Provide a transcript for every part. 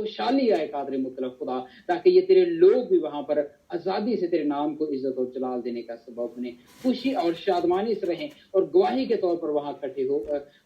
खुशहाली आए कादर मुतलक खुदा, ताकि ये तेरे लोग भी वहाँ पर आज़ादी से तेरे नाम को इज्जत और जलाल देने का सबब बने, खुशी और शादमानी से रहें और गवाही के तौर पर वहाँ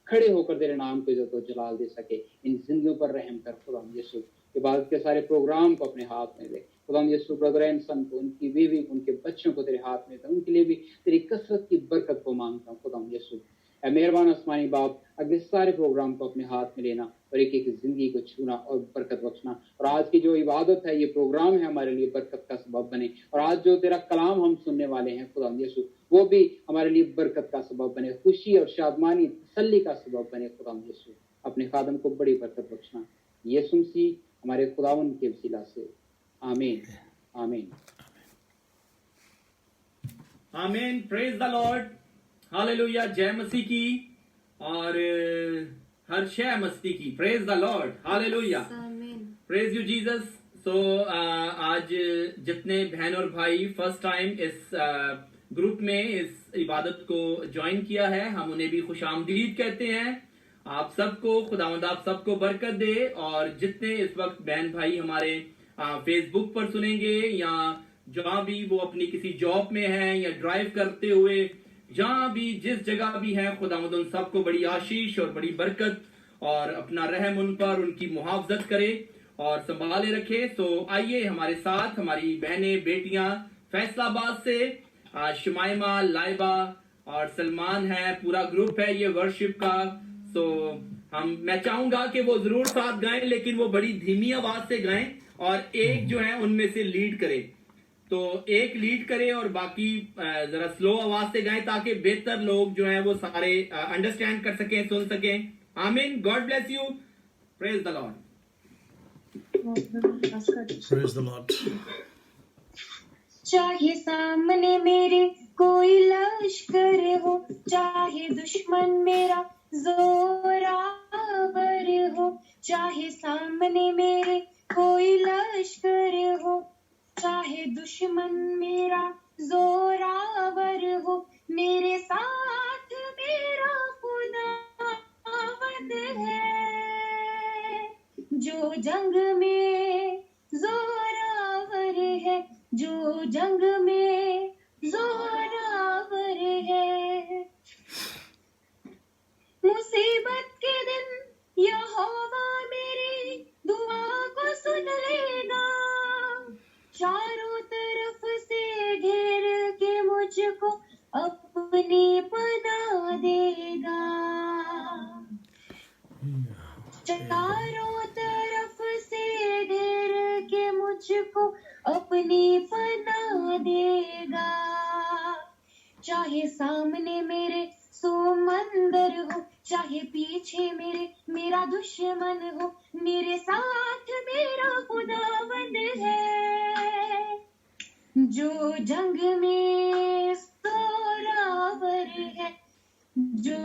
खड़े होकर तेरे नाम को इज्जत और जलाल दे सके। इन जिंदगियों पर रहम कर खुदा यीशु। इबादत के सारे प्रोग्राम को अपने हाथ में ले खुदा यीशु, ब्रदर एंसन को, उनकी बीवी, उनके बच्चों को तेरे हाथ में दे, उनके लिए भी तेरी कसरत की बरकत को मांगता हूँ खुदा यीशु। ऐ मेहरबान आसमानी बाप, अगले सारे प्रोग्राम को अपने हाथ में लेना और एक एक जिंदगी को छूना और बरकत बख्शना। और आज की जो इबादत है, ये प्रोग्राम है, हमारे लिए बरकत का सबब बने। और आज जो तेरा कलाम हम सुनने वाले हैं खुदा यीशु, वो भी हमारे लिए बरकत का सबब बने, खुशी और शादमानी तसल्ली का सबब बने खुदा यीशु। अपने खादम को बड़ी बरकत बख्शना, यीशु मसीह हमारे खुदावन के वसीला से, आमीन आमीन आमीन। Praise the Lord, hallelujah. जय मसीह की और हर शय मस्ती की। Praise the Lord, hallelujah, praise you Jesus. So आज जितने बहन और भाई फर्स्ट टाइम इस ग्रुप में इस इबादत को ज्वाइन किया है, हम उन्हें भी खुशामदीद कहते हैं। आप सबको खुदावंद आप सबको बरकत दे। और जितने इस वक्त बहन भाई हमारे फेसबुक पर सुनेंगे या जहां भी वो अपनी किसी जॉब में है या ड्राइव करते हुए, जहां भी जिस जगह भी है, खुदावंद उन सबको बड़ी आशीष और बड़ी बरकत और अपना रहम उन पर, उनकी मुहाफजत करे और संभाले रखे। सो आइए हमारे साथ हमारी बहनें बेटियां फैसलाबाद से शुमाइमा, लाइबा और सलमान है, पूरा ग्रुप है ये वर्शिप का। सो मैं चाहूंगा कि वो जरूर साथ गाएं, लेकिन वो बड़ी धीमी आवाज से गाएं और एक जो है उनमें से लीड करे। तो एक लीड करे और बाकी जरा स्लो आवाज से गाएं, ताकि बेहतर लोग जो है वो सारे अंडरस्टैंड कर सकें, सुन सकें। आमीन। God bless you. Praise the Lord. Praise the Lord. चाहे सामने मेरे कोई लश्कर हो, चाहे दुश्मन मेरा जोरावर हो, चाहे सामने मेरे कोई लश्कर हो, चाहे दुश्मन मेरा जोरावर हो, मेरे साथ मेरा खुदावंद है, जो जंग में जोरावर है, जो जंग में जोरावर है। मुसीबत के दिन यहोवा मेरी दुआ को सुन लेगा, चारों तरफ से घेर के मुझको अपनी पनाह देगा, चारों तरफ से घेर के मुझको अपनी पनाह देगा। चाहे सामने मेरे समंदर हो, चाहे पीछे मेरा दुश्मन हो, मेरे साथ मेरा खुदावंद है, जो जंग में जोरावर है, जो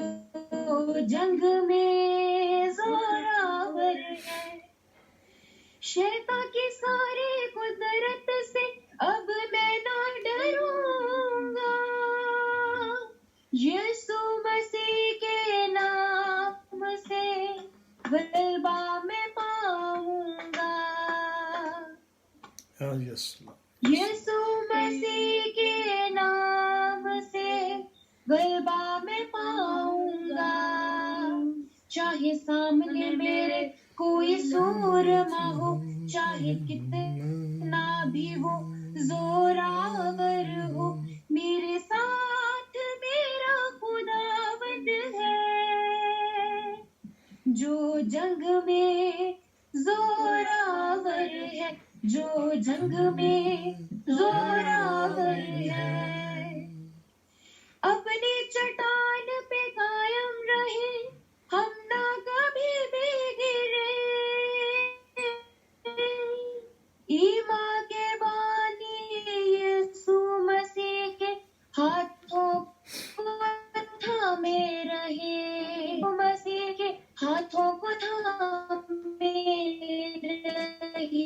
जंग में जोरावर है। शैतान की सारी कुदरत से अब मैं ना डरूंगा, यीशु मसीह के नाम से गलबा मैं पाऊंगा, यीशु मसीह के नाम से गलबा मैं पाऊंगा। चाहे सामने मेरे कोई सूरमा हो, चाहे कितना भी वो जोरावर हो, मेरे साथ मेरा खुदावंद है, जो जंग में जोरावर है, जो जंग में जोरावर है। अपनी चट्टान पे कायम रहे, हम ना कभी भी गिरे, ईमान के बानी यीशु मसीह के हाथों को थामे रहे, मसीह के हाथों को थामे रहे।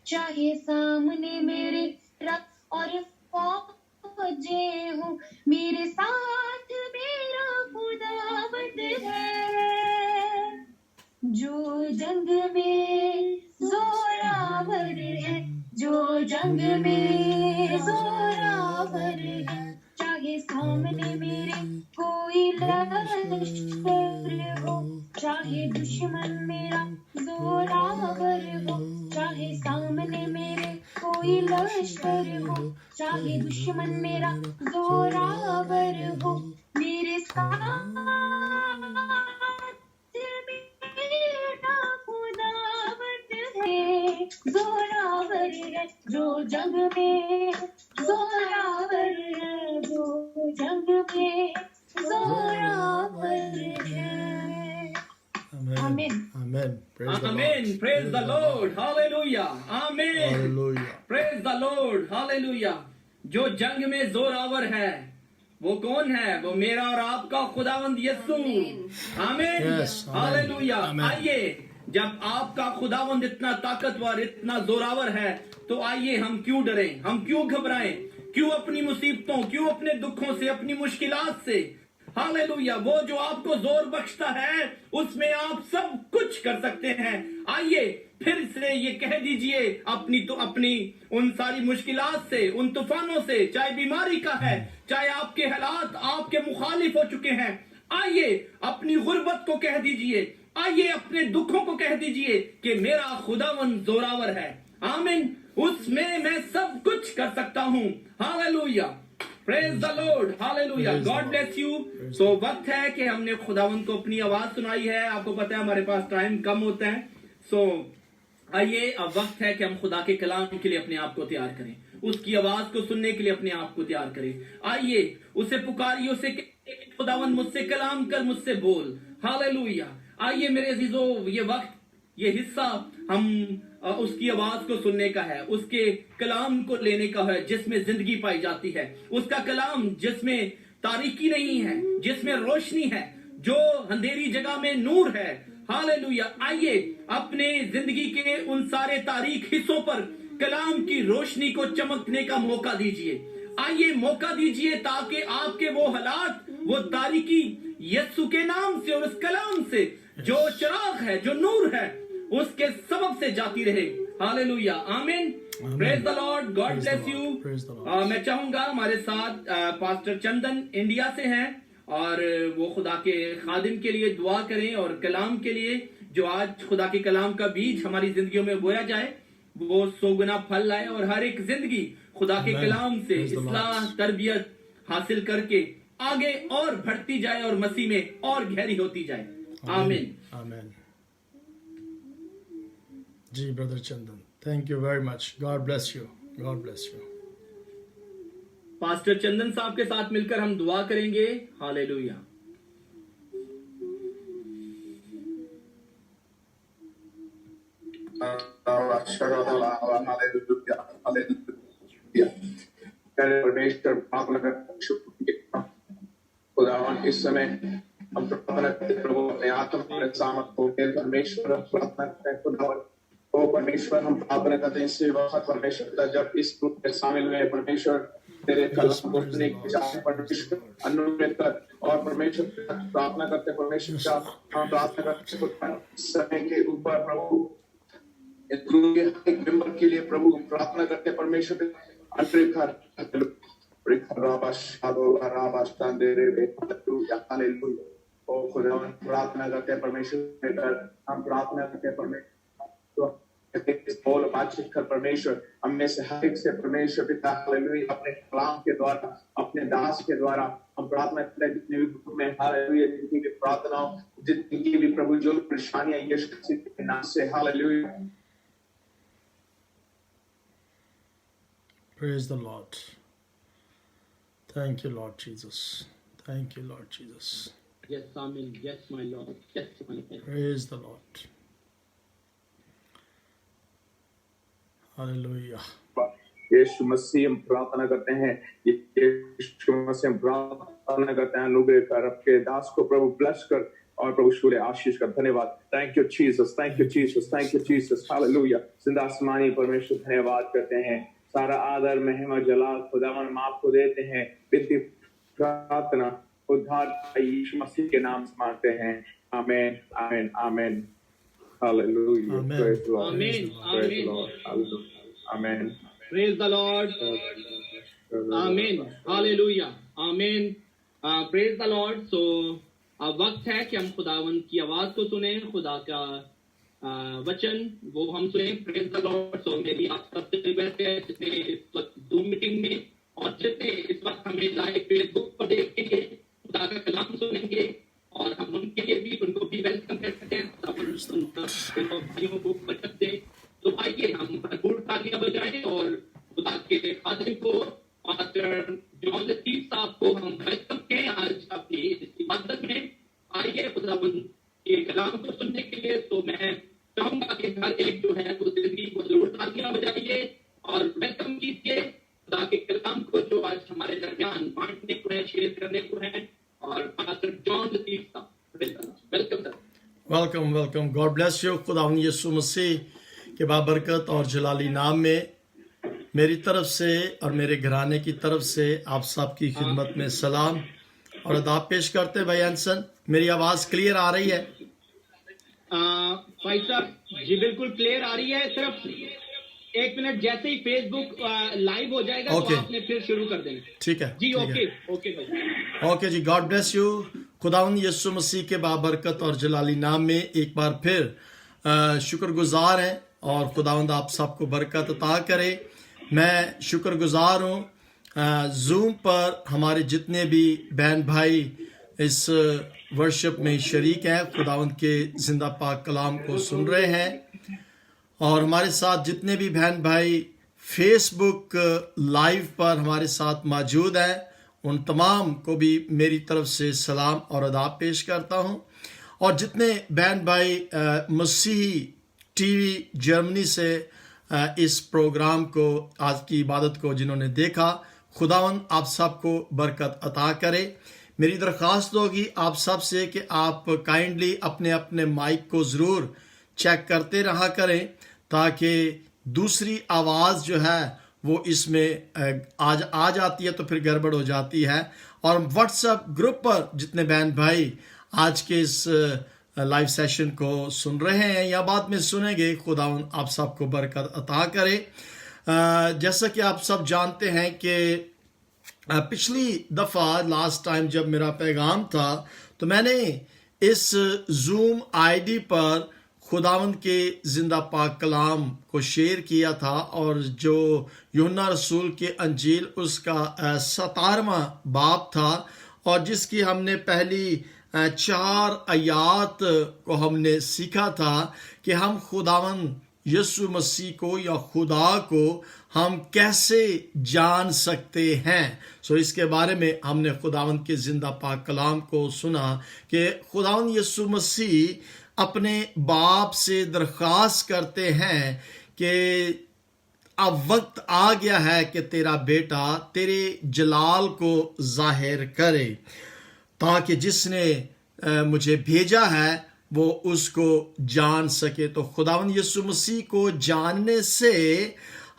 चाहे सामने मेरे ट्रक और फौजे हो, मेरे साथ मेरा खुदावंद है, जो जंग में जोरावर है, जो जंग में जोरावर है, चाहे सामने मेरे कोई लश्कर हो, चाहे दुश्मन मेरा जोरावर हो, चाहे सामने मेरे कोई लश्कर हो, चाहे दुश्मन मेरा जोरावर हो, मेरे साथ मेरा खुदावंद है, जोरावर है, जो जंग में जोरावर है, जो जंग में जोरावर है. Amen. Amen. Praise the Amen. Lord. Praise the Lord. Hallelujah. Amen. Hallelujah. Praise the Lord. Hallelujah. जो जंग में जोरावर है वो कौन है? वो मेरा और आपका खुदावंद यीशु. आमीन. Yes, amen. हालेलुया. Amen. आइए, जब आपका खुदावंद इतना ताकतवर, इतना जोरावर है, तो आइए हम क्यों डरें, हम क्यों घबराएं, क्यों अपनी मुसीबतों, क्यों अपने दुखों से, अपनी मुश्किलात से. हालेलुया. वो जो आपको जोर बख्शता है, उसमें आप सब कुछ कर सकते हैं. आइए फिर से ये कह दीजिए अपनी उन सारी मुश्किलात से, उन तूफानों से, चाहे बीमारी का है, चाहे आपके हालात आपके मुखालिफ हो चुके हैं, आइए अपनी गुर्बत को कह दीजिए, आइए अपने दुखों को कह दीजिए कि मेरा खुदावंद जोरावर है. आमीन. उसमें मैं सब कुछ कर सकता हूँ. Hallelujah. Praise the Lord. Hallelujah. God bless you. So वक्त है कि हमने खुदावंद को अपनी आवाज सुनाई है. आपको पता है हमारे पास टाइम कम होता है. सो आइए, अब वक्त है कि हम खुदा के कलाम के लिए अपने आप को तैयार करें, उसकी आवाज को सुनने के लिए अपने आप को तैयार करें. आइए उसे पुकारिए, उसे खुदावंद मुझसे कलाम कर, मुझसे बोल. हालेलुया. आइए मेरे अजीजों, ये वक्त, ये हिस्सा हम उसकी आवाज को सुनने का है, उसके कलाम को लेने का है जिसमें जिंदगी पाई जाती है, उसका कलाम जिसमें तारीकी नहीं है, जिसमें रोशनी है, जो अंधेरी जगह में नूर है. हालेलुया. आइए अपने जिंदगी के उन सारे तारीख हिस्सों पर कलाम की रोशनी को चमकने का मौका दीजिए. आइए मौका दीजिए ताकि आपके वो हालात, वो तारीकी यीशु के नाम से और उस कलाम से, जो चिराग है, जो नूर है, उसके सबब से जाती रहे. हालेलुया. आमीन. Praise the Lord. God bless you. मैं चाहूंगा हमारे साथ पास्टर चंदन इंडिया से हैं और वो खुदा के खादिम के लिए दुआ करें और कलाम के लिए, जो आज खुदा के कलाम का बीज हमारी जिंदगियों में बोया जाए, वो 100 गुना फल लाए और हर एक जिंदगी खुदा के कलाम से इस्लाह, तरबियत हासिल करके आगे और बढ़ती जाए और मसीह में और गहरी होती जाए. आमीन. Amen. जी brother Chandan, thank you very much. God bless you. God bless you. Pastor Chandan साहब के साथ मिलकर हम दुआ करेंगे. हालेलुया. परमेश्वर खुदावन, इस समय हम प्रार्थना करते हैं प्रभु, अपने आत्मा में सामर्थ हो गए. परमेश्वर हम प्रार्थना करते हैं खुदावन, ओ परमेश्वर हम प्रार्थना करते हैं इसी वक्त परमेश्वर, जब इस ग्रुप में शामिल हुए परमेश्वर, तेरे कलाम को सुनने की चाहते परमेश्वर, अनुग्रह कर. और परमेश्वर प्रार्थना करते परमेश्वर, हम प्रार्थना करते हैं समय के ऊपर प्रभु, इस ग्रुप के हर एक मेंबर के लिए प्रभु हम प्रार्थना करते हैं परमेश्वर, अनुग्रह कर. ओ खुदा प्रार्थना करते हैं परमेश्वर, हम प्रार्थना करते हैं परमेश्वर, बोल बातचीत कर परमेश्वर, हमने से हर एक से परमेश्वर पिता हालेलुया, अपने कलाम के द्वारा, अपने दास के द्वारा हम प्रार्थना करते हैं. जितने भी ग्रुप में हालेलुया, जितनी भी प्रार्थनाओं, जितनी भी प्रभु जो परेशानियां यीशु मसीह के नाम से hallelujah. Praise the Lord. Thank you, Lord Jesus. Thank you, Lord Jesus. Yes, Amen. Yes, my Lord. Yes, my Lord. Praise the Lord. Hallelujah. यीशु मसीह हम प्रार्थना करते हैं, यीशु मसीह हम प्रार्थना करते हैं, अनुग्रह कर, आपके दास को प्रभु ब्लेस कर और प्रभु शुक्र आशीष कर. धन्यवाद. Thank you Jesus, thank you Jesus, thank you Jesus. Hallelujah. जिंदा आसमानी परमेश्वर धन्यवाद करते हैं. सारा आदर, महिमा, जलाल खुदावन हम आपको देते हैं. विनती प्रार्थना उद्धार यीशु मसीह के नाम से मांगते हैं. आमीन, आमीन, आमीन. Hallelujah. Amen. Praise the Lord. Amen. Praise the Amen. Lord. Hallelujah. Amen. Praise the Lord. Amen. Hallelujah. Amen. Praise the Lord. So अब वक्त है कि हम खुदावंद की आवाज को सुने, खुदा का वचन वो हम सुने. Praise the Lord. So मेरी आप सबसे रिक्वेस्ट है जितने इस वक्त Zoom मीटिंग में और जितने इस वक्त हमें लाइव फेसबुक पर देखेंगे, खुदा का कलाम सुनेंगे, और हम उनके लिए भी उनको भी वेलकम करते हैं. भाइयों को बरकत दे. तो आइए हम भरपूर तालियां बजाएं और खुदा के खादिम को पास्टर जॉन लतीफ साहब को हम वेलकम करें आज अपनी इस इबादत में. आइए खुदावंद के कलाम को सुनने के लिए. तो मैं चाहूंगा कि हर एक जो है वो जिंदगी को जरूर तालियां बजाइए और वेलकम कीजिए खुदा के कलाम को जो आज हमारे दरमियान बांटने को है, शेयर करने को है. और पास्टर जॉन लतीफ साहब, welcome sir. Welcome welcome. God bless you. खुदावंद यीशु मसीह के बाबरकत और जलाली नाम में मेरी तरफ से और मेरे घराने की तरफ से आप सबकी खिदमत में सलाम और अदाब पेश करते हैं. भाई एंसन, मेरी आवाज़ क्लियर आ रही है? भाई साहब जी बिल्कुल क्लियर आ रही है. सिर्फ एक मिनट, जैसे ही फेसबुक लाइव हो जाएगा Okay. तो आपने फिर शुरू कर देना. ठीक है जी ठीक ओके है. ओके भाई. ओके जी. God bless you. खुदावंद यीशु मसीह के बाबरकत और जलाली नाम में एक बार फिर शुक्रगुजार हैं और खुदावंद आप सबको बरकत अता करे. मैं शुक्रगुजार हूँ जूम पर हमारे जितने भी बहन भाई इस वर्शिप में शरीक हैं, खुदावंद के जिंदा पाक कलाम को सुन रहे हैं, और हमारे साथ जितने भी बहन भाई फेसबुक लाइव पर हमारे साथ मौजूद हैं, उन तमाम को भी मेरी तरफ से सलाम और अदाब पेश करता हूं. और जितने बहन भाई मसीही टीवी जर्मनी से इस प्रोग्राम को, आज की इबादत को जिन्होंने देखा, खुदावंद आप सबको बरकत अता करे. मेरी दरख्वास्त होगी आप सब से कि आप काइंडली अपने अपने माइक को ज़रूर चेक करते रहा करें ताकि दूसरी आवाज़ जो है वो इसमें आज आ जाती है तो फिर गड़बड़ हो जाती है. और व्हाट्सएप ग्रुप पर जितने बहन भाई आज के इस लाइव सेशन को सुन रहे हैं या बाद में सुनेंगे, खुदावंद आप सबको बरकत अता करे. जैसा कि आप सब जानते हैं कि पिछली दफ़ा लास्ट टाइम जब मेरा पैगाम था तो मैंने इस जूम आईडी पर खुदावंद के जिंदा पाक कलाम को शेयर किया था, और जो यूहन्ना रसूल के अंजील उसका 17वां बाब था, और जिसकी हमने पहली 4 आयात को हमने सीखा था कि हम खुदावंद यीशु मसीह को या खुदा को हम कैसे जान सकते हैं. सो इसके बारे में हमने खुदावंद के जिंदा पाक कलाम को सुना कि खुदावंद यीशु मसीह अपने बाप से दरख्वास्त करते हैं कि अब वक्त आ गया है कि तेरा बेटा तेरे जलाल को जाहिर करे, ताकि जिसने मुझे भेजा है वो उसको जान सके. तो खुदावंद यीशु मसीह को जानने से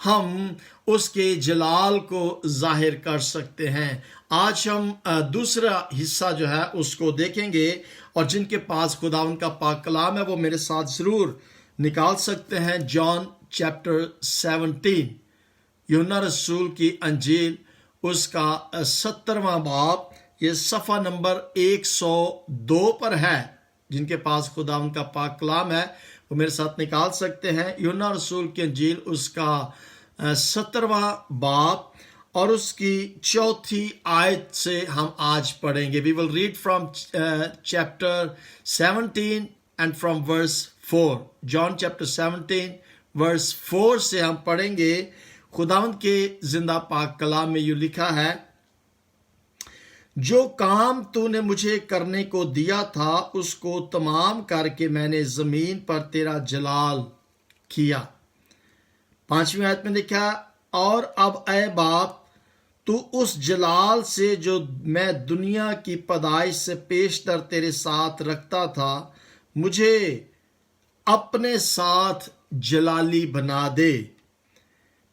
हम उसके जलाल को जाहिर कर सकते हैं. आज हम दूसरा हिस्सा जो है उसको देखेंगे, और जिनके पास खुदावंद का पाक कलाम है वो मेरे साथ ज़रूर निकाल सकते हैं. जॉन चैप्टर 17, यूहन्ना रसूल की अंजील उसका 17वां बाब, ये सफ़ा नंबर 102 पर है. जिनके पास खुदावंद का पाक कलाम है वो मेरे साथ निकाल सकते हैं. यूहन्ना रसूल की अंजील उसका 17वां बाब और उसकी 4थी आयत से हम आज पढ़ेंगे. We will read from chapter 17 and from verse 4. John chapter 17 verse 4 से हम पढ़ेंगे. खुदावंद के जिंदा पाक कलाम में यूं लिखा है, जो काम तूने मुझे करने को दिया था उसको तमाम करके मैंने जमीन पर तेरा जलाल किया. 5वीं आयत में लिखा, और अब ऐ बाप तू उस जलाल से जो मैं दुनिया की पैदाइश से पेशतर तेरे साथ रखता था, मुझे अपने साथ जलाली बना दे.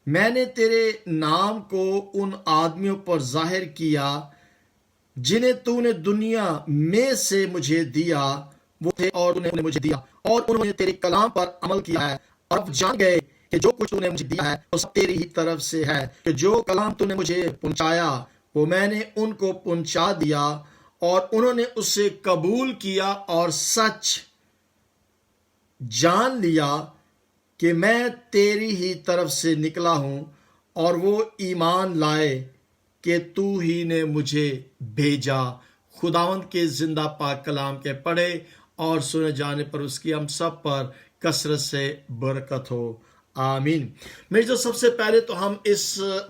मैंने तेरे नाम को उन आदमियों पर जाहिर किया जिन्हें तूने दुनिया में से मुझे दिया, وہ تھے اور تو نے انہیں مجھے دیا، اور انہوں نے تیرے کلام پر عمل کیا ہے، اور اب جان گئے کہ جو کچھ تو نے مجھے دیا ہے وہ سب تیری ہی طرف سے ہے، کہ جو کلام تو نے مجھے پہنچایا وہ میں نے ان کو پہنچا دیا، اور انہوں نے اسے قبول کیا اور سچ جان لیا کہ میں تیری ہی طرف سے نکلا ہوں، اور وہ ایمان لائے کہ تو ہی نے مجھے بھیجا۔ خداوند کے زندہ پاک کلام کے پڑھے اور سنے جانے پر اس کی ہم سب پر کثرت سے برکت ہو، آمین۔ میری جو سب سے پہلے تو ہم اس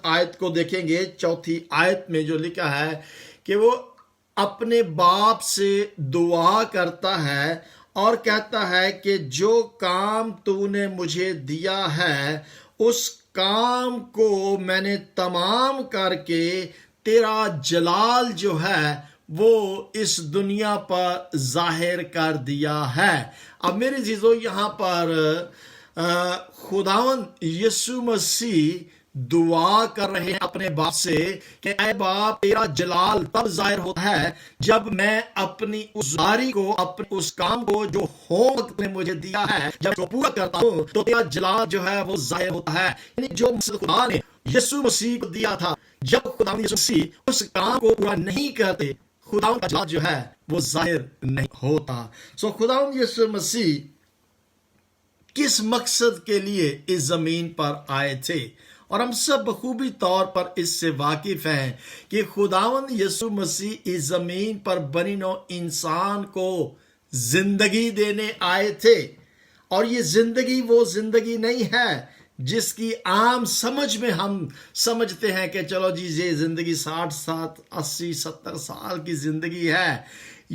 آیت کو دیکھیں گے، چوتھی آیت میں جو لکھا ہے کہ وہ اپنے باپ سے دعا کرتا ہے اور کہتا ہے کہ جو کام تو نے مجھے دیا ہے اس کام کو میں نے تمام کر کے تیرا جلال جو ہے وہ اس دنیا پر ظاہر کر دیا ہے۔ اب میرے عزیزو، یہاں پر خداوند یسوع مسیح دعا کر رہے ہیں اپنے باپ سے کہ اے باپ، تیرا جلال تب ظاہر ہوتا ہے جب میں اپنی اس ذاری کو، اپنے اس کام کو جو ہوم ورک نے مجھے دیا ہے، جب وہ پورا کرتا ہوں تو تیرا جلال جو ہے وہ ظاہر ہوتا ہے۔ یعنی جو مقصد خدا نے یسوع مسیح کو دیا تھا، جب خدا نے یسوع مسیح اس کام کو پورا نہیں کرتے، خدا کا جلال جو ہے وہ ظاہر نہیں ہوتا۔ خدا یسوع مسیح کس مقصد کے لیے اس زمین پر آئے تھے، اور ہم سب بخوبی طور پر اس سے واقف ہیں کہ خداوند یسوع مسیح اس زمین پر بنی نوع انسان کو زندگی دینے آئے تھے، اور یہ زندگی وہ زندگی نہیں ہے جس کی عام سمجھ میں ہم سمجھتے ہیں کہ چلو جی یہ زندگی 60 80 70 سال کی زندگی ہے۔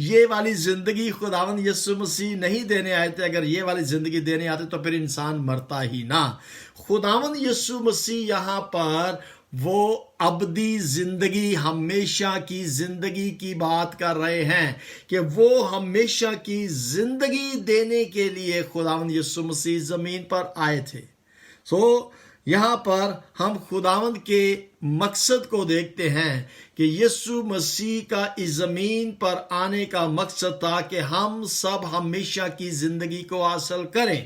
یہ والی زندگی خداوند یسوع مسیح نہیں دینے آئے تھے۔ اگر یہ والی زندگی دینے آتے تو پھر انسان مرتا ہی نہ۔ خداوند یسوع مسیح یہاں پر وہ ابدی زندگی، ہمیشہ کی زندگی کی بات کر رہے ہیں کہ وہ ہمیشہ کی زندگی دینے کے لیے خداوند یسوع مسیح زمین پر آئے تھے۔ یہاں پر ہم خداوند کے مقصد کو دیکھتے ہیں کہ یسوع مسیح کا اس زمین پر آنے کا مقصد تھا کہ ہم سب ہمیشہ کی زندگی کو حاصل کریں،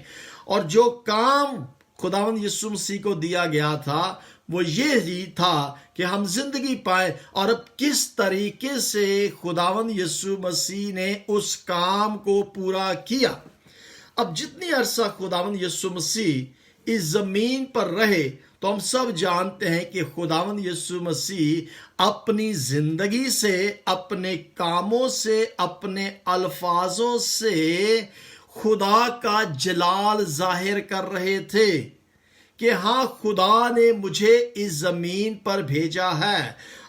اور جو کام خداوند یسوع مسیح کو دیا گیا تھا وہ یہ ہی تھا کہ ہم زندگی پائیں۔ اور اب کس طریقے سے خداوند یسوع مسیح نے اس کام کو پورا کیا؟ اب جتنی عرصہ خداوند یسوع مسیح اس زمین پر رہے تو ہم سب جانتے ہیں کہ خداوند یسوع مسیح اپنی زندگی سے، اپنے کاموں سے، اپنے الفاظوں سے خدا کا جلال ظاہر کر رہے تھے کہ ہاں، خدا نے مجھے اس زمین پر بھیجا ہے۔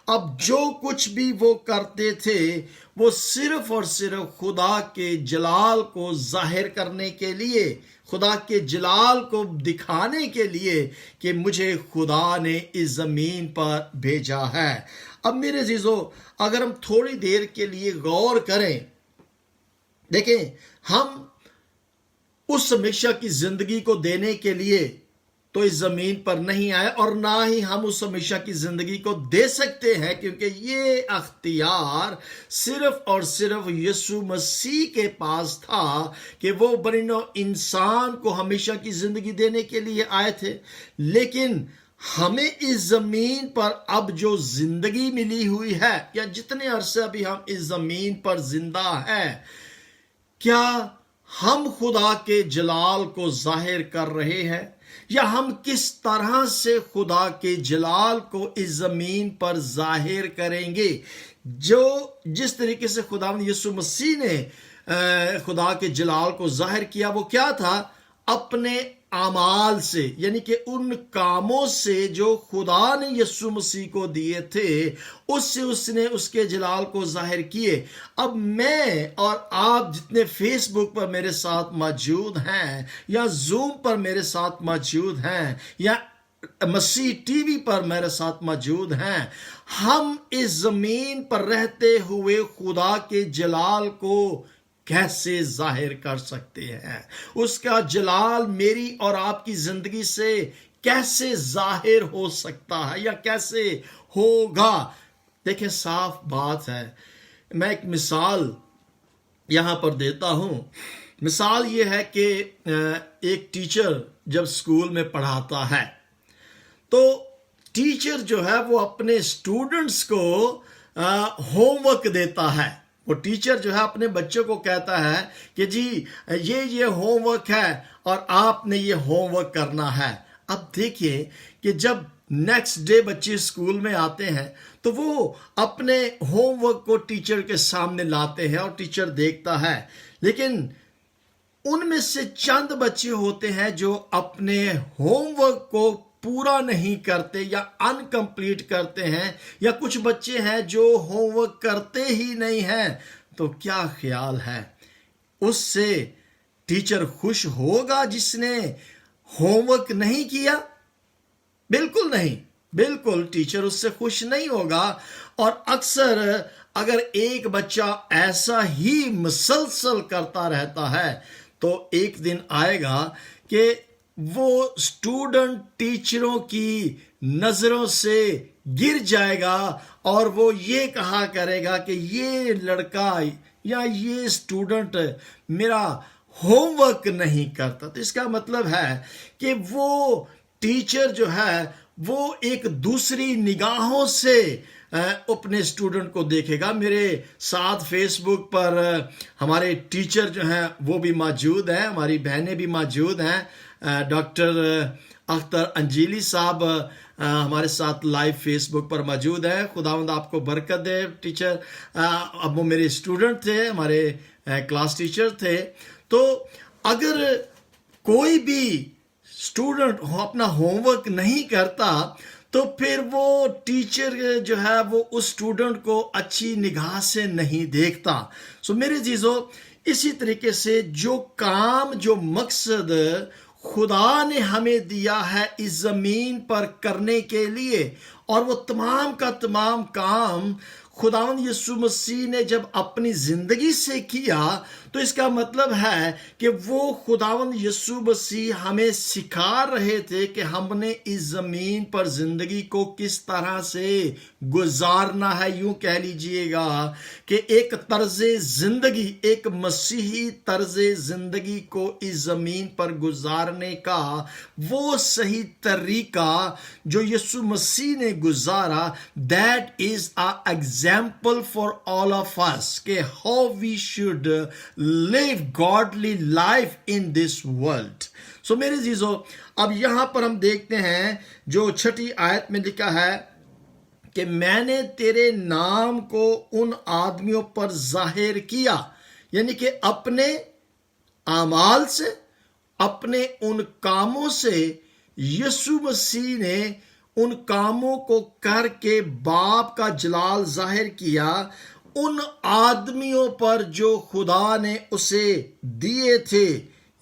اب جو کچھ بھی وہ کرتے تھے وہ صرف اور صرف خدا کے جلال کو ظاہر کرنے کے لیے، خدا کے جلال کو دکھانے کے لیے کہ مجھے خدا نے اس زمین پر بھیجا ہے۔ اب میرے عزیزو، اگر ہم تھوڑی دیر کے لیے غور کریں، دیکھیں، ہم اس ہمیشہ کی زندگی کو دینے کے لیے تو اس زمین پر نہیں آئے، اور نہ ہی ہم اس ہمیشہ کی زندگی کو دے سکتے ہیں، کیونکہ یہ اختیار صرف اور صرف یسوع مسیح کے پاس تھا کہ وہ بنی نوع انسان کو ہمیشہ کی زندگی دینے کے لیے آئے تھے۔ لیکن ہمیں اس زمین پر اب جو زندگی ملی ہوئی ہے، یا جتنے عرصے ابھی ہم اس زمین پر زندہ ہیں، کیا ہم خدا کے جلال کو ظاہر کر رہے ہیں، یا ہم کس طرح سے خدا کے جلال کو اس زمین پر ظاہر کریں گے؟ جس طریقے سے خداوند یسوع مسیح نے خدا کے جلال کو ظاہر کیا، وہ کیا تھا؟ اپنے اعمال سے، یعنی کہ ان کاموں سے جو خدا نے یسوع مسیح کو دیے تھے، اس نے اس کے جلال کو ظاہر کیے۔ اب میں اور آپ جتنے فیس بک پر میرے ساتھ موجود ہیں، یا زوم پر میرے ساتھ موجود ہیں، یا مسیح ٹی وی پر میرے ساتھ موجود ہیں، ہم اس زمین پر رہتے ہوئے خدا کے جلال کو کیسے ظاہر کر سکتے ہیں؟ اس کا جلال میری اور آپ کی زندگی سے کیسے ظاہر ہو سکتا ہے، یا کیسے ہوگا؟ دیکھیں، صاف بات ہے۔ میں ایک مثال यहाँ पर देता हूँ। मिसाल ये है कि एक टीचर जब स्कूल में पढ़ाता है तो टीचर जो है वो अपने स्टूडेंट्स को होमवर्क देता है। वो टीचर जो है अपने बच्चों को कहता है कि जी ये होमवर्क है और आपने ये होमवर्क करना है। अब देखिए कि जब नेक्स्ट डे बच्चे स्कूल में आते हैं तो वो अपने होमवर्क को टीचर के सामने लाते हैं और टीचर देखता है, लेकिन उनमें से चंद बच्चे होते हैं जो अपने होमवर्क को पूरा नहीं करते या अनकंप्लीट करते हैं, या कुछ बच्चे हैं जो होमवर्क करते ही नहीं हैं। तो क्या ख्याल है, उससे टीचर खुश होगा जिसने होमवर्क नहीं किया? बिल्कुल नहीं, बिल्कुल टीचर उससे खुश नहीं होगा। और अक्सर अगर एक बच्चा ऐसा ही मुसलसल करता रहता है तो एक दिन आएगा कि वो स्टूडेंट टीचरों की नजरों से गिर जाएगा और वो ये कहा करेगा कि ये लड़का या ये स्टूडेंट मेरा होमवर्क नहीं करता। तो इसका मतलब है कि वो टीचर जो है वो एक दूसरी निगाहों से अपने स्टूडेंट को देखेगा। मेरे साथ फेसबुक पर हमारे टीचर जो हैं वो भी मौजूद हैं, हमारी बहनें भी मौजूद हैं। डॉक्टर अख्तर अंजीली साहब हमारे साथ लाइव फेसबुक पर मौजूद है। खुदावंद आपको बरकत दे टीचर। अब वो मेरे स्टूडेंट थे, हमारे क्लास टीचर थे। तो अगर कोई भी स्टूडेंट अपना होमवर्क नहीं करता तो फिर वो टीचर जो है वो उस स्टूडेंट को अच्छी निगाह से नहीं देखता। सो मेरे जीजो, इसी तरीके से जो काम, जो मकसद खुदा ने हमें दिया है इस जमीन पर करने के लिए, और वो तमाम का तमाम काम खुदावंद यीशु मसीह ने जब अपनी जिंदगी से किया, तो इसका मतलब है कि वो खुदावंद यीशु मसीह हमें सिखा रहे थे कि हमने इस जमीन पर जिंदगी को किस तरह से गुजारना है। यूं कह लीजिएगा कि एक तर्ज़े जिंदगी, एक मसीही तर्ज़े जिंदगी को इस जमीन पर गुजारने का वो सही तरीका जो यीशु मसीह ने गुजारा, that is a example for all of us कि how we should live godly life in this world. So मेरे जीजो, अब यहां पर हम देखते हैं जो छठी आयत में लिखा है कि मैंने तेरे नाम को उन आदमियों पर जाहिर किया, यानी कि अपने आमाल से, अपने उन कामों से यीशु मसीह ने उन कामों को करके बाप का जलाल जाहिर किया उन आदमियों पर जो खुदा ने उसे दिए थे,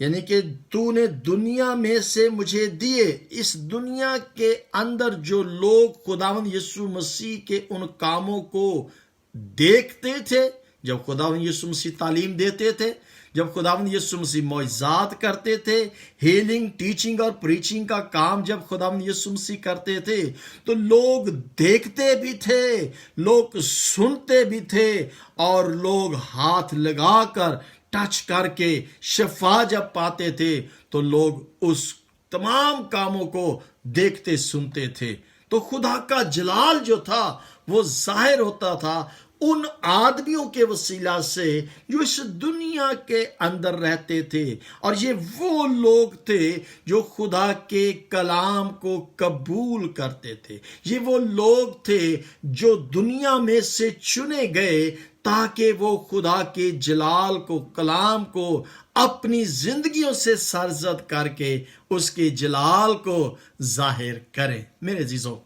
यानी कि तूने दुनिया में से मुझे दिए। इस दुनिया के अंदर जो लोग खुदावंद यीशु मसीह के उन कामों को देखते थे, जब खुदावंद यीशु मसीह तालीम देते थे, जब खुदावंद यीशु मसीह मौइज़ात करते थे, हीलिंग, टीचिंग और प्रीचिंग का काम जब खुदावंद यीशु मसीह करते थे, तो लोग देखते भी थे, लोग सुनते भी थे, और लोग हाथ लगाकर टच करके शफा जब पाते थे तो लोग उस तमाम कामों को देखते सुनते थे। तो खुदा का जलाल जो था वो जाहिर होता था उन आदमियों के वसीला से जो इस दुनिया के अंदर रहते थे, और ये वो लोग थे जो खुदा के कलाम को कबूल करते थे। ये वो लोग थे जो दुनिया में से चुने गए ताकि वो खुदा के जलाल को, कलाम को अपनी जिंदगियों से सरजद करके उसके जलाल को जाहिर करें। मेरे जीजों,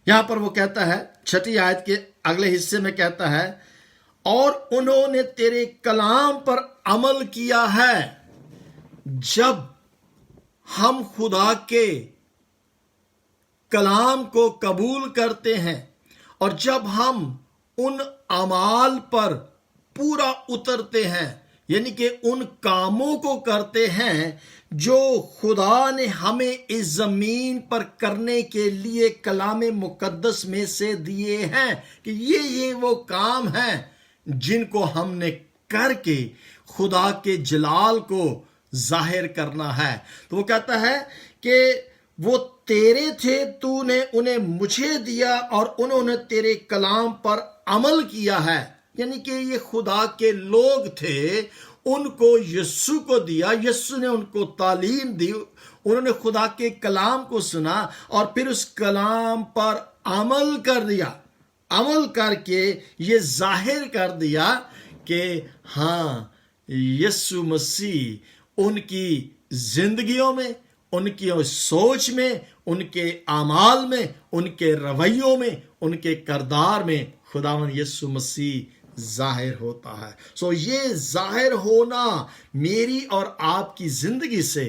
यहां पर वो कहता है छठी आयत के अगले हिस्से में कहता है, और उन्होंने तेरे कलाम पर अमल किया है। जब हम खुदा के कलाम को कबूल करते हैं और जब हम उन अमाल पर पूरा उतरते हैं, यानी कि उन कामों को करते हैं जो खुदा ने हमें इस जमीन पर करने के लिए कलाम मुकद्दस में से दिए हैं, कि ये वो काम है, जिनको हमने करके खुदा के जलाल को जाहिर करना है। तो वो कहता है कि वो तेरे थे, तूने उन्हें मुझे दिया और उन्होंने तेरे कलाम पर अमल किया है। यानी कि ये खुदा के लोग थे, उनको यीशु को दिया, यीशु ने उनको तालीम दी, उन्होंने खुदा के कलाम को सुना और फिर उस कलाम पर अमल कर दिया। अमल करके ये जाहिर कर दिया कि हाँ, यीशु मसीह उनकी जिंदगियों में, उनकी सोच में, उनके अमाल में, उनके रवैयों में, उनके किरदार में खुदावंद यीशु मसीह जाहिर होता है। सो ये जाहिर होना मेरी और आपकी जिंदगी से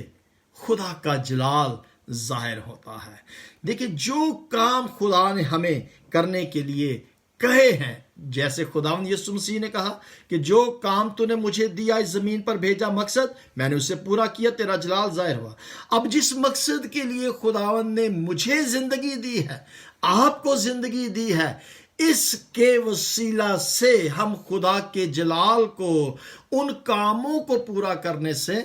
खुदा का जलाल जाहिर होता है। देखिए, जो काम खुदा ने हमें करने के लिए कहे हैं, जैसे खुदावंद यीशु मसीह ने कहा कि जो काम तूने मुझे दिया, इस जमीन पर भेजा मकसद, मैंने उसे पूरा किया, तेरा जलाल जाहिर हुआ। अब जिस मकसद के लिए खुदावंद ने मुझे जिंदगी दी है, आपको जिंदगी दी है, इसके वसीला से हम खुदा के जलाल को उन कामों को पूरा करने से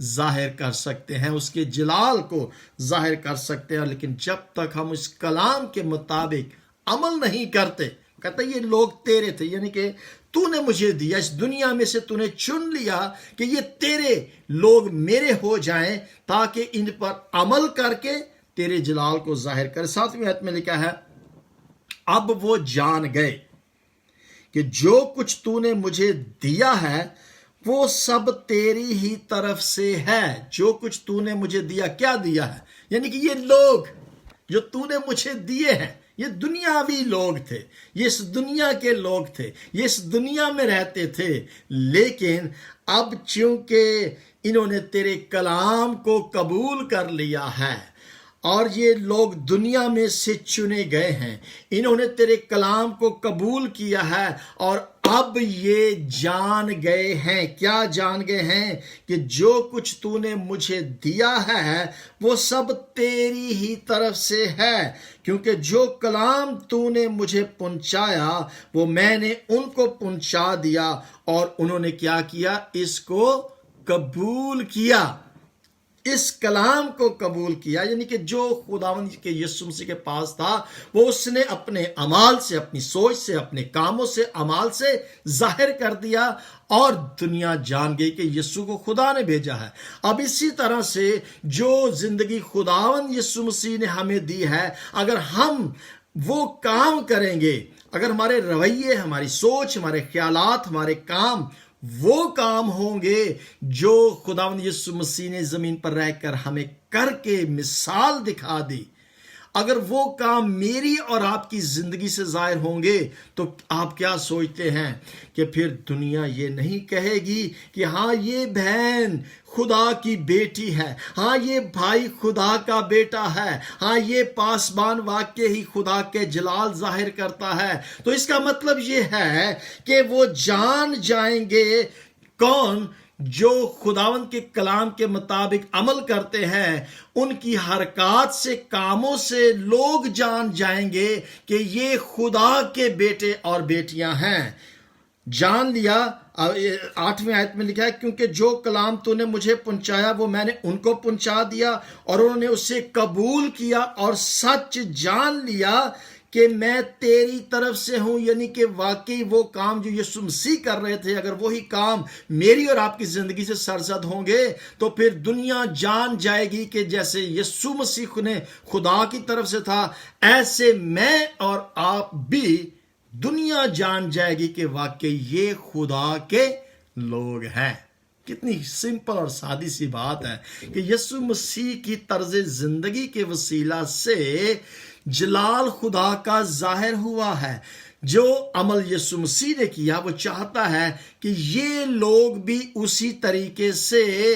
जाहिर कर सकते हैं, उसके जलाल को जाहिर कर सकते हैं। लेकिन जब तक हम इस कलाम के मुताबिक अमल नहीं करते, कहता ये लोग तेरे थे, यानी कि तूने मुझे दिया, इस दुनिया में से तूने चुन लिया कि ये तेरे लोग मेरे हो जाएं, ताकि इन पर अमल करके तेरे जलाल को जाहिर कर। 7वीं आयत में लिखा है, अब वो जान गए कि जो कुछ तूने मुझे दिया है वो सब तेरी ही तरफ से है। जो कुछ तूने मुझे दिया, क्या दिया है? यानी कि ये लोग जो तूने मुझे दिए हैं, ये दुनियावी लोग थे, ये इस दुनिया के लोग थे, ये इस दुनिया में रहते थे। लेकिन अब चूंकि इन्होंने तेरे कलाम को कबूल कर लिया है और ये लोग दुनिया में से चुने गए हैं, इन्होंने तेरे कलाम को कबूल किया है और अब ये जान गए हैं, क्या जान गए हैं? कि जो कुछ तूने मुझे दिया है वो सब तेरी ही तरफ से है, क्योंकि जो कलाम तूने मुझे पहुंचाया वो मैंने उनको पहुंचा दिया और उन्होंने क्या किया? इसको कबूल किया, इस कलाम को कबूल किया। यानी कि जो खुदावंद के यीशु मसीह के पास था वो उसने अपने अमाल से, अपनी सोच से, अपने कामों से, अमाल से जाहिर कर दिया और दुनिया जान गई कि यीशु को खुदा ने भेजा है। अब इसी तरह से जो जिंदगी खुदावंद यीशु मसीह ने हमें दी है, अगर हम वो काम करेंगे, अगर हमारे रवैये, हमारी सोच, हमारे ख्यालात, हमारे काम वो काम होंगे जो खुदावंद यीशु मसीह ने जमीन पर रहकर हमें करके मिसाल दिखा दी, अगर वो काम मेरी और आपकी जिंदगी से जाहिर होंगे, तो आप क्या सोचते हैं कि फिर दुनिया ये नहीं कहेगी कि हाँ ये बहन खुदा की बेटी है, हाँ ये भाई खुदा का बेटा है, हाँ ये पासबान वाक्य ही खुदा के जलाल जाहिर करता है। तो इसका मतलब ये है कि वो जान जाएंगे कौन? जो खुदावंद के कलाम के मुताबिक अमल करते हैं, उनकी हरकत से, कामों से लोग जान जाएंगे कि ये खुदा के बेटे और बेटियां हैं। जान लिया। 8वीं आयत में लिखा है, क्योंकि जो कलाम तूने मुझे पहुंचाया वो मैंने उनको पहुंचा दिया और उन्होंने उसे कबूल किया और सच जान लिया कि मैं तेरी तरफ से हूं। यानी कि वाकई वो काम जो यीशु मसीह कर रहे थे, अगर वही काम मेरी और आपकी जिंदगी से सरजद होंगे तो फिर दुनिया जान जाएगी कि जैसे यीशु मसीह ने खुदा की तरफ से था, ऐसे मैं और आप भी, दुनिया जान जाएगी कि वाकई ये खुदा के लोग हैं। कितनी सिंपल और सादी सी बात है कि यीशु मसीह की तर्ज जिंदगी के वसीला से जलाल खुदा का जाहिर हुआ है। जो अमल यीशु मसीह ने किया, वो चाहता है कि ये लोग भी उसी तरीके से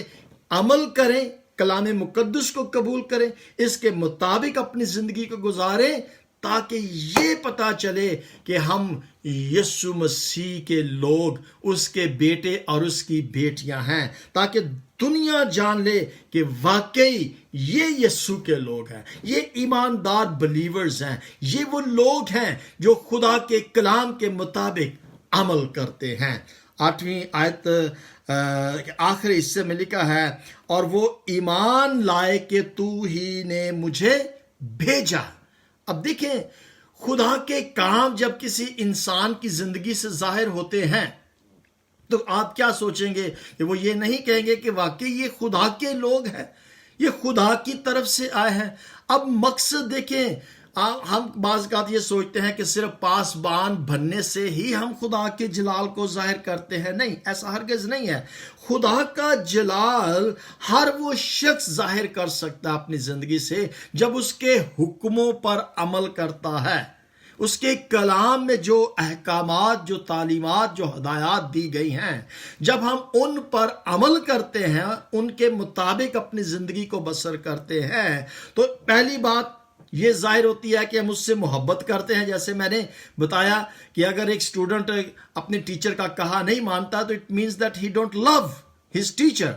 अमल करें, कलाम मुकद्दस को कबूल करें, इसके मुताबिक अपनी जिंदगी को गुजारें, ताकि ये पता चले कि हम यीशु मसीह के लोग, उसके बेटे और उसकी बेटियां हैं, ताकि दुनिया जान ले कि वाकई ये यीशु के लोग हैं, ये ईमानदार बिलीवर्स हैं, ये वो लोग हैं जो खुदा के कलाम के मुताबिक अमल करते हैं। 8वीं आयत के आखिरी हिस्से में लिखा है, और वो ईमान लाए कि तू ही ने मुझे भेजा। अब देखें, खुदा के काम जब किसी इंसान की जिंदगी से जाहिर होते हैं तो आप क्या सोचेंगे कि वो ये नहीं कहेंगे कि वाकई ये खुदा के लोग हैं, ये खुदा की तरफ से आए हैं। अब मकसद देखें, हम बाज़ औक़ात ये सोचते हैं कि सिर्फ पासबान बनने से ही हम खुदा के जलाल को जाहिर करते हैं। नहीं, ऐसा हरगिज़ नहीं है। खुदा का जलाल हर वो शख्स जाहिर कर सकता है अपनी ज़िंदगी से जब उसके हुक्मों पर अमल करता है। उसके कलाम में जो अहकामात, जो तालीमात, जो हदायत दी गई हैं, जब हम उन पर अमल करते हैं, उनके मुताबिक अपनी ज़िंदगी को बसर करते हैं, तो पहली बात ये जाहिर होती है कि हम उससे मोहब्बत करते हैं। जैसे मैंने बताया कि अगर एक स्टूडेंट अपने टीचर का कहा नहीं मानता तो it means that he don't love his teacher.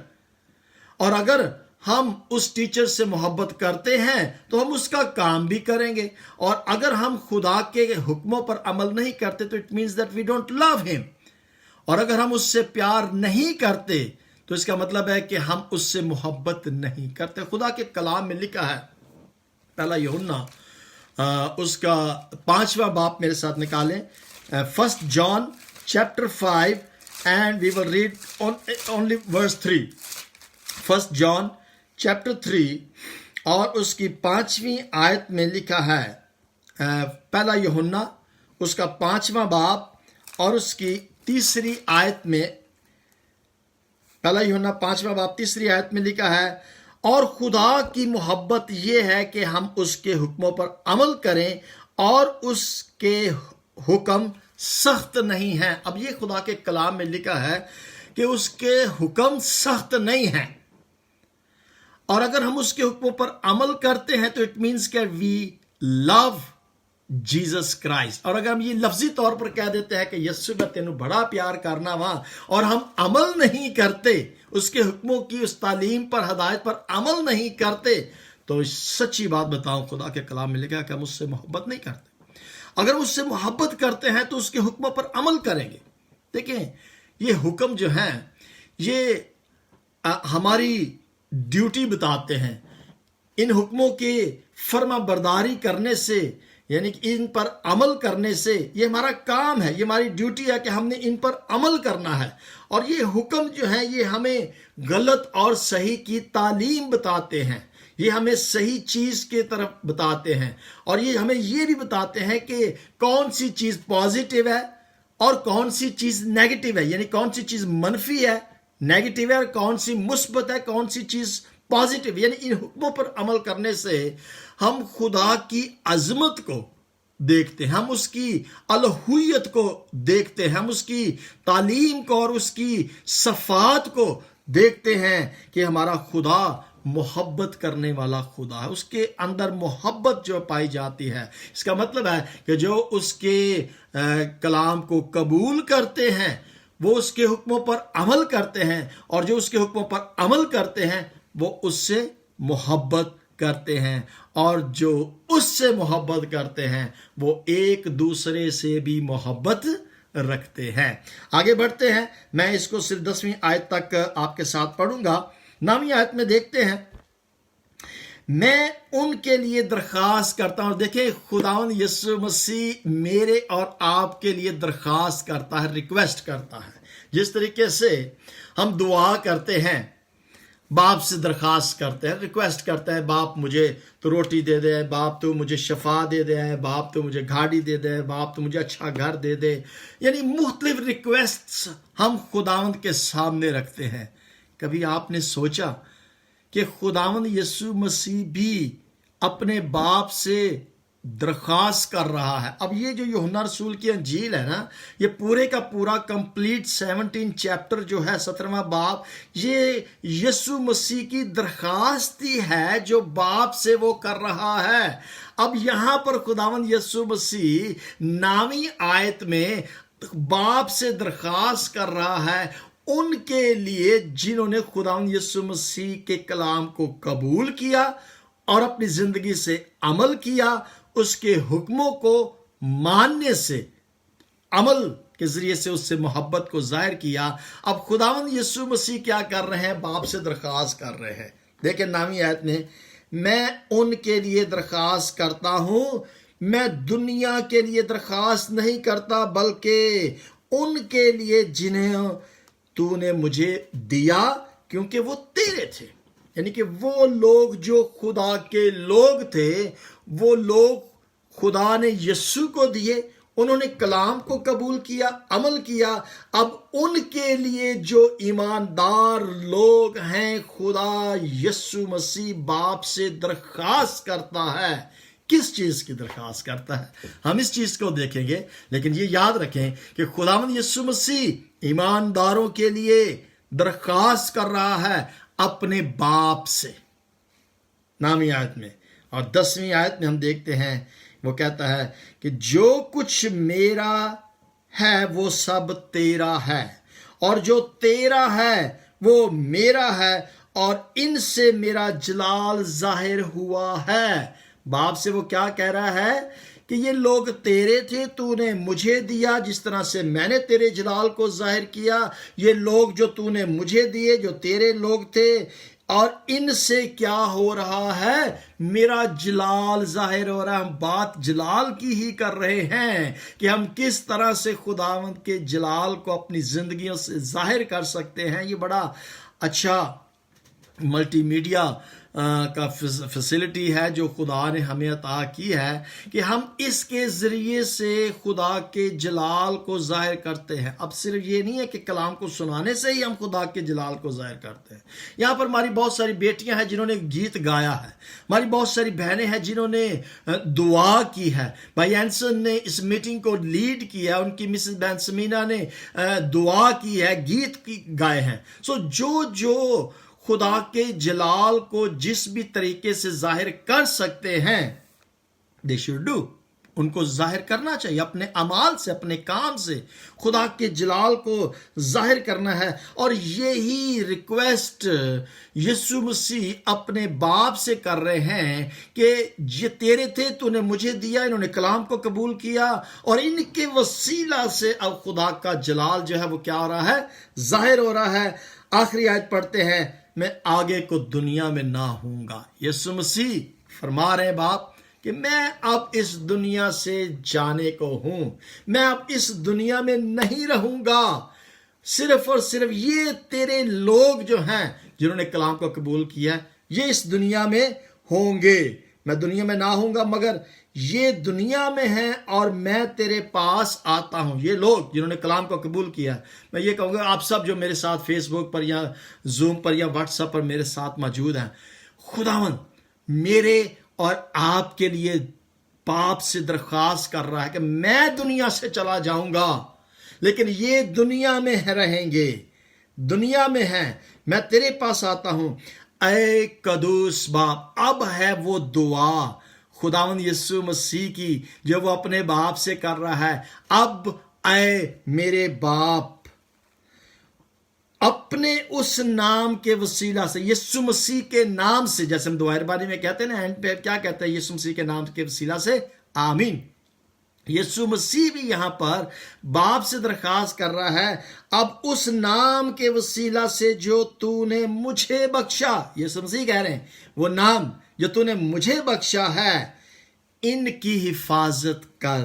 और अगर हम उस टीचर से मोहब्बत करते हैं तो हम उसका काम भी करेंगे। और अगर हम खुदा के हुक्मों पर अमल नहीं करते तो it means that we don't love him. और अगर हम उससे प्यार नहीं करते तो इसका मतलब है कि हम उससे मोहब्बत नहीं करते। खुदा के कलाम में लिखा है, पहला यूहन्ना उसका 5वां बाप मेरे साथ निकालें, 1 John chapter 5 and we will read only verse 3। 1 John chapter 3 और उसकी 5वीं आयत में लिखा है, पहला यूहन्ना उसका 5वां बाप और उसकी 3री आयत में, पहला यूहन्ना 5वां बाप 3री आयत में लिखा है, और खुदा की मोहब्बत ये है कि हम उसके हुक्मों पर अमल करें और उसके हुक्म सख्त नहीं हैं। अब ये खुदा के कलाम में लिखा है कि उसके हुक्म सख्त नहीं हैं, और अगर हम उसके हुक्मों पर अमल करते हैं तो इट मीन्स कि वी लव जीसस क्राइस्ट। और अगर हम ये लफ्जी तौर पर कह देते हैं कि यस्सु मैं तेनू बड़ा प्यार करना वहां, और हम अमल नहीं करते, उसके हुक्मों की उस तालीम पर, हदायत पर अमल नहीं करते, तो सच्ची बात बताऊं, खुदा के कलाम में लिखा कि हम उससे मोहब्बत नहीं करते। अगर उससे मोहब्बत करते हैं तो उसके हुक्मों पर अमल करेंगे। देखें, ये हुक्म जो हैं ये हमारी ड्यूटी बताते हैं। इन हुक्मों की फर्मा बरदारी करने से, यानी कि इन पर अमल करने से, ये हमारा काम है, ये हमारी ड्यूटी है कि हमने इन पर अमल करना है। और ये हुक्म जो है ये हमें गलत और सही की तालीम बताते हैं, ये हमें सही चीज की तरफ बताते हैं, और ये हमें ये भी बताते हैं कि कौन सी चीज पॉजिटिव है और कौन सी चीज नेगेटिव है, यानी कौन सी चीज मनफी है, नेगेटिव है, और कौन सी मुस्बत है, कौन सी चीज पॉजिटिव। यानी इन हुक्मों पर अमल करने से हम खुदा की अजमत को देखते हैं, हम उसकी अलहुयत को देखते हैं, हम उसकी तालीम को और उसकी सफात को देखते हैं कि हमारा खुदा मोहब्बत करने वाला खुदा है। उसके अंदर मोहब्बत जो पाई जाती है, इसका मतलब है कि जो उसके कलाम को कबूल करते हैं वो उसके हुक्मों पर अमल करते हैं, और जो उसके हुक्मों पर अमल करते हैं वो उससे मोहब्बत करते हैं, और जो उससे मोहब्बत करते हैं वो एक दूसरे से भी मोहब्बत रखते हैं। आगे बढ़ते हैं, मैं इसको सिर्फ 10वीं आयत तक आपके साथ पढ़ूंगा। 9वीं आयत में देखते हैं, मैं उनके लिए दरखास्त करता हूं। देखें, खुदावंद यीशु मसीह मेरे और आपके लिए दरखास्त करता है, रिक्वेस्ट करता है। जिस तरीके से हम दुआ करते हैं, बाप से दरखास्त करते हैं, रिक्वेस्ट करते हैं, बाप मुझे तो रोटी दे दे, बाप तो मुझे शफा दे दे, बाप तो मुझे गाड़ी दे दे, बाप तो मुझे अच्छा घर दे दे। यानी मुख्तलिफ रिक्वेस्ट्स हम खुदावंद के सामने रखते हैं। कभी आपने सोचा कि खुदावंद यीशु मसीह भी अपने बाप से दरखास्त कर रहा है? अब ये जो यूहन्ना रसूल की अंजील है ना, ये पूरे का पूरा कंप्लीट 17 चैप्टर जो है, 17वां बाप, ये यीशु मसीह की दरखास्त ही है जो बाप से वो कर रहा है। अब यहां पर खुदावंद यीशु मसीह 9वीं आयत में बाप से दरखास्त कर रहा है उनके लिए जिन्होंने खुदावंद यीशु मसीह के कलाम को कबूल किया और अपनी जिंदगी से अमल किया, उसके हुक्मों को मानने से, अमल के ज़रिए से उससे मोहब्बत को ज़ाहिर किया। अब खुदावंद यीशु मसीह क्या कर रहे हैं? बाप से दरख्वास्त कर रहे हैं। देखें 9वीं आयत में, मैं उनके लिए दरख्वास्त करता हूँ, मैं दुनिया के लिए दरख्वास्त नहीं करता, बल्कि उनके लिए जिन्हें तूने मुझे दिया, क्योंकि वो तेरे थे। यानी कि वो लोग जो खुदा के लोग थे, वो लोग खुदा ने यीशु को दिए, उन्होंने कलाम को कबूल किया, अमल किया। अब उनके लिए जो ईमानदार लोग हैं, खुदा यीशु मसीह बाप से दरख्वास्त करता है। किस चीज़ की दरख्वास्त करता है? हम इस चीज़ को देखेंगे, लेकिन ये याद रखें कि खुदावंद यीशु मसीह ईमानदारों के लिए दरख्वास्त कर रहा है अपने बाप से, 9वीं आयत में। और 10वीं आयत में हम देखते हैं, वो कहता है कि जो कुछ मेरा है वो सब तेरा है, और जो तेरा है वो मेरा है, और इनसे मेरा जलाल जाहिर हुआ है। बाप से वो क्या कह रहा है कि ये लोग तेरे थे, तूने मुझे दिया, जिस तरह से मैंने तेरे जलाल को जाहिर किया। ये लोग जो तूने मुझे दिए, जो तेरे लोग थे, और इनसे क्या हो रहा है? मेरा जलाल जाहिर हो रहा है। हम बात जलाल की ही कर रहे हैं कि हम किस तरह से खुदावंद के जलाल को अपनी जिंदगियों से जाहिर कर सकते हैं। ये बड़ा अच्छा मल्टीमीडिया का फैसिलिटी है जो खुदा ने हमें अता की है कि हम इसके ज़रिए से खुदा के जलाल को ज़ाहिर करते हैं। अब सिर्फ ये नहीं है कि कलाम को सुनाने से ही हम खुदा के जलाल को ज़ाहिर करते हैं। यहाँ पर हमारी बहुत सारी बेटियां हैं जिन्होंने गीत गाया है, हमारी बहुत सारी बहनें हैं जिन्होंने दुआ की है। भाई एंसन ने इस मीटिंग को लीड किया, उनकी मिसेस बैन समीना ने दुआ की है, गीत गाए हैं। सो जो खुदा के जलाल को जिस भी तरीके से जाहिर कर सकते हैं, दे शुड डू, उनको जाहिर करना चाहिए। अपने अमाल से, अपने काम से खुदा के जलाल को जाहिर करना है। और यही रिक्वेस्ट यीशु मसीह अपने बाप से कर रहे हैं कि ये तेरे थे, तूने मुझे दिया, इन्होंने कलाम को कबूल किया, और इनके वसीला से अब खुदा का जलाल जो है वो क्या हो रहा है? जाहिर हो रहा है। आखिरी आयत पढ़ते हैं, मैं आगे को दुनिया में ना हूंगा। यीशु मसीह फरमा रहे हैं बाप कि मैं अब इस दुनिया से जाने को हूं, मैं अब इस दुनिया में नहीं रहूंगा। सिर्फ और सिर्फ ये तेरे लोग जो हैं जिन्होंने कलाम को कबूल किया, ये इस दुनिया में होंगे। मैं दुनिया में ना हूंगा, मगर ये दुनिया में हैं और मैं तेरे पास आता हूं। ये लोग जिन्होंने कलाम को कबूल किया, मैं ये कहूँगा आप सब जो मेरे साथ फेसबुक पर या जूम पर या व्हाट्सएप पर मेरे साथ मौजूद हैं, खुदावंद मेरे और आपके लिए बाप से दरख्वास्त कर रहा है कि मैं दुनिया से चला जाऊंगा, लेकिन ये दुनिया में रहेंगे, दुनिया में हैं, मैं तेरे पास आता हूं। ऐ कदूस बाप, अब है वो दुआ खुदावंद यीशु मसीह की जो वो अपने बाप से कर रहा है। अब ऐ मेरे बाप, अपने उस नाम के वसीला से, यीशु मसीह के नाम से, जैसे हम दुआ रबानी में कहते हैं ना, एंड पे क्या कहते हैं? यीशु मसीह के नाम के वसीला से, आमीन। यीशु मसीह भी यहां पर बाप से दरख्वास्त कर रहा है, अब उस नाम के वसीला से जो तूने मुझे बख्शा, यीशु मसीह कह रहे हैं, वो नाम जो तूने मुझे बख्शा है, इनकी हिफाजत कर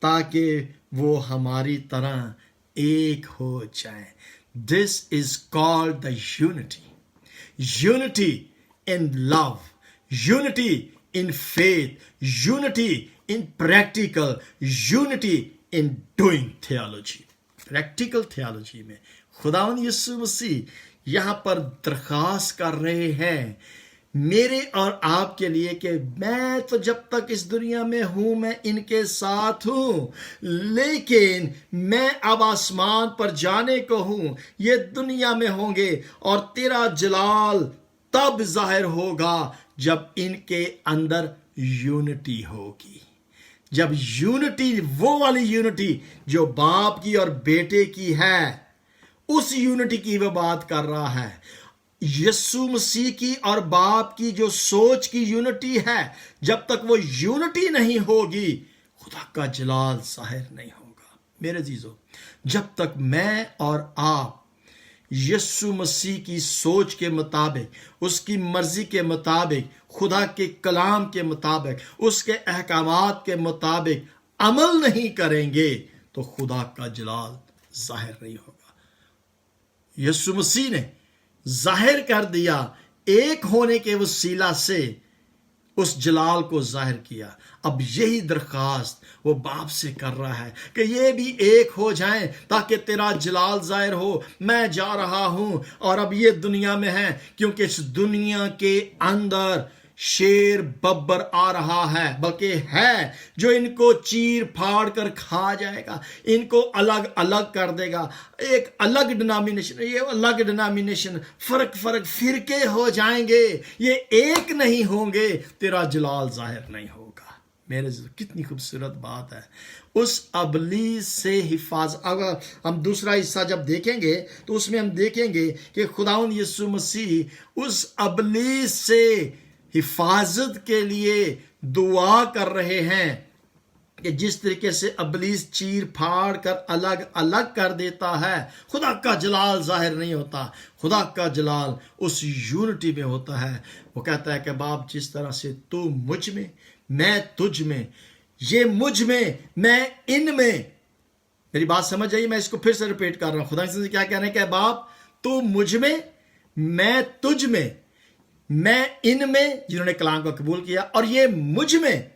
ताकि वो हमारी तरह एक हो जाए। This is called the unity. Unity in love, unity in faith, unity in practical, unity in doing theology. Practical theology में खुदावंद यीशु मसीह यहाँ पर दरख्वास्त कर रहे हैं मेरे और आपके लिए कि मैं तो जब तक इस दुनिया में हूं मैं इनके साथ हूं, लेकिन मैं अब आसमान पर जाने को हूं, ये दुनिया में होंगे, और तेरा जलाल तब जाहिर होगा जब इनके अंदर यूनिटी होगी। जब यूनिटी, वो वाली यूनिटी जो बाप की और बेटे की है, उस यूनिटी की वो बात कर रहा है। यीशु मसीह की और बाप की जो सोच की यूनिटी है, जब तक वो यूनिटी नहीं होगी खुदा का जलाल जाहिर नहीं होगा। मेरे अजीजों, जब तक मैं और आप यीशु मसीह की सोच के मुताबिक, उसकी मर्जी के मुताबिक, खुदा के कलाम के मुताबिक, उसके अहकामात के मुताबिक अमल नहीं करेंगे तो खुदा का जलाल जाहिर नहीं होगा। यीशु मसीह ने जाहिर कर दिया, एक होने के वसीला से उस जलाल को जाहिर किया। अब यही दरखास्त वो बाप से कर रहा है कि ये भी एक हो जाएं ताकि तेरा जलाल जाहिर हो। मैं जा रहा हूं और अब ये दुनिया में है, क्योंकि इस दुनिया के अंदर शेर बब्बर आ रहा है, बल्कि है जो इनको चीर फाड़ कर खा जाएगा, इनको अलग अलग कर देगा। एक अलग डिनोमिनेशन, ये अलग डिनोमिनेशन, फर्क फिरके हो जाएंगे, ये एक नहीं होंगे, तेरा जलाल जाहिर नहीं होगा। मेरे कितनी खूबसूरत बात है। उस अबलीस से हिफाजत, अगर हम दूसरा हिस्सा जब देखेंगे तो उसमें हम देखेंगे कि खुदावंद यीशु मसीह उस अबलीस से हिफाजत के लिए दुआ कर रहे हैं कि जिस तरीके से अबलीस चीर फाड़ कर अलग अलग कर देता है, खुदा का जलाल जाहिर नहीं होता। खुदा का जलाल उस यूनिटी में होता है। वो कहता है कि बाप, जिस तरह से तू मुझ में, मैं तुझ में, ये मुझ में, मैं इन में। मेरी बात समझ आई? मैं इसको फिर से रिपीट कर रहा हूं। खुदा से क्या कहने का है? बाप, तू मुझ में, मैं तुझ में, मैं इन में, जिन्होंने कलाम को कबूल किया, और ये मुझ में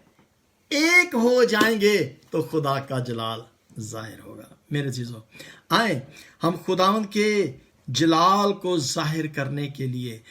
एक हो जाएंगे तो खुदा का जलाल जाहिर होगा। मेरे चीजों, आए हम खुदावंद के जलाल को जाहिर करने के लिए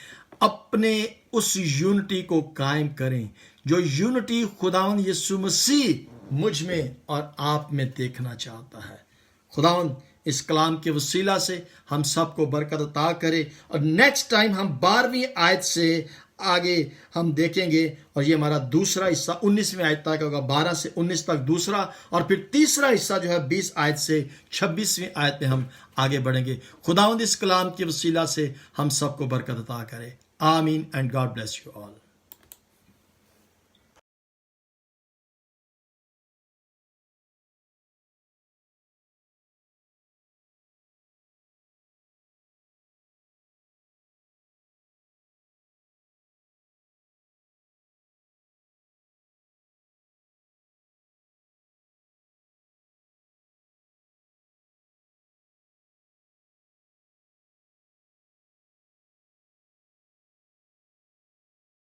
अपने उस यूनिटी को कायम करें, जो यूनिटी खुदावंद यीशु मसीह मुझ में और आप में देखना चाहता है। खुदावंद इस कलाम के वसीला से हम सबको बरकत अता करे। और नेक्स्ट टाइम हम 12वीं आयत से आगे हम देखेंगे, और ये हमारा दूसरा हिस्सा 19वीं आयत तक होगा, 12 से 19 तक दूसरा, और फिर तीसरा हिस्सा जो है 20 आयत से 26वीं आयत में हम आगे बढ़ेंगे। खुदावंद इस कलाम के वसीला से हम सबको बरकत अता करे। आमीन and God bless you all.